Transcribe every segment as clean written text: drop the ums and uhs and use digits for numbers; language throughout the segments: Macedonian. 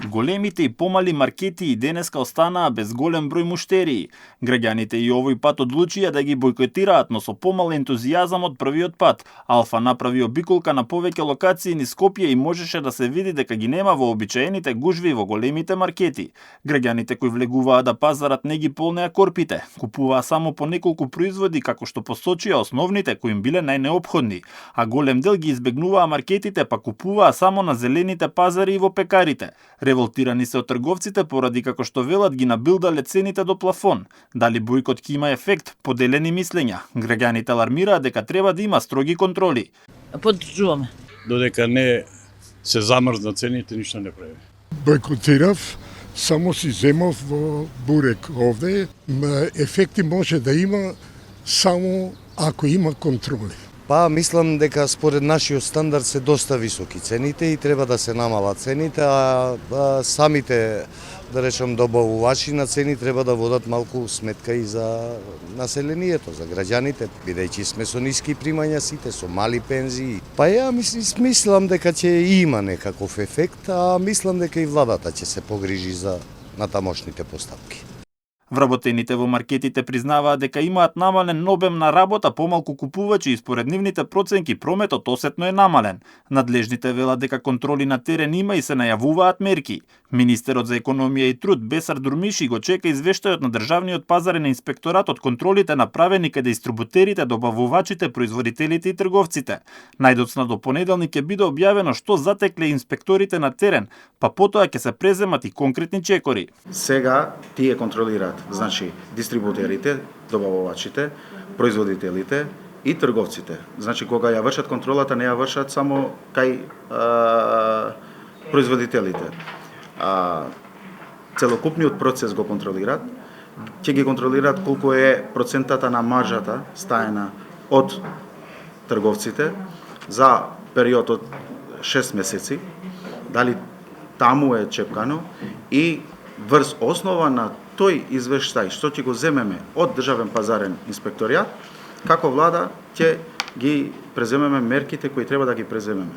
Големите и помали маркети и денеска останаа без голем број муштерии. Граѓаните и овој пат одлучија да ги бойкотираат, но со помал ентузијазам од првиот пат. Алфа направи обиколка на повеќе локации низ Скопје и можеше да се види дека ги нема вообичаените гужви во големите маркети. Граѓаните кои влегуваа да пазарат не ги полнеа корпите, купуваа само по неколку производи како што посочија основните кои им биле најнеопходни, а голем дел ги избегнуваа маркетите па купуваа само на зелените пазари и во пекарите. Револтирани се од трговците поради како што велат ги набилдале цените до плафон. Дали бојкот ќе има ефект? Поделени мислења. Граѓаните алармираат дека треба да има строги контроли. Поддржуваме. Додека не се замрзнат цените, ништо не прави. Бойкотирав, само си земав во бурек овде. Ефекти може да има само ако има контроли. Па, мислам дека според нашиот стандард се доста високи цените и треба да се намалат цените, а самите, да речем, добавувачи на цени треба да водат малку сметка и за населението, за граѓаните, бидејќи сме со ниски примања сите, со мали пензии. Па ја мислам дека ќе има некаков ефект, а мислам дека и владата ќе се погрижи за натамошните поставки. Вработените во маркетите признаваат дека имаат намален обем на работа, помалку купувачи и според нивните проценки прометот осетно е намален. Надлежните велат дека контроли на терен има и се најавуваат мерки. Министерот за економија и труд Бесар Дурмиши го чека извештајот на Државниот пазарен инспекторат од контролите направени каде дистрибутерите, добавувачите, производителите и трговците. Најдоцна до понеделник ќе биде објавено што затекле инспекторите на терен, па потоа ќе се преземат и конкретни чекори. Сега тие контролираат, значи дистрибутерите, добавувачите, производителите и трговците. Значи кога ја вршат контролата, не ја вршат само кај производителите. Целокупниот процес го контролираат, ќе ги контролираат колку е процентата на маржата стаена од трговците за период од 6 месеци, дали таму е чепкано и врз основа на тој извештај што ќе го земеме од Државен пазарен инспекторијат, како влада ќе ги преземеме мерките кои треба да ги преземеме.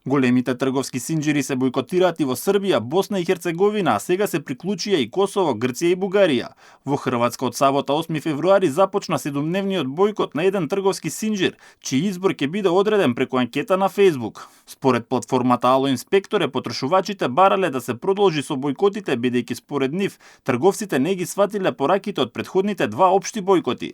Големите трговски синџири се бойкотираат и во Србија, Босна и Херцеговина, а сега се приклучија и Косово, Грција и Бугарија. Во Хрватска од сабота 8 февруари започна 7-дневниот бојкот на еден трговски синџир, чиј избор ќе биде одреден преку анкета на Facebook. Според платформата Ало Инспекторе, потрошувачите барале да се продолжи со бојкотите, бидејќи според нив трговците не ги сватиле пораките од претходните два општи бојкоти.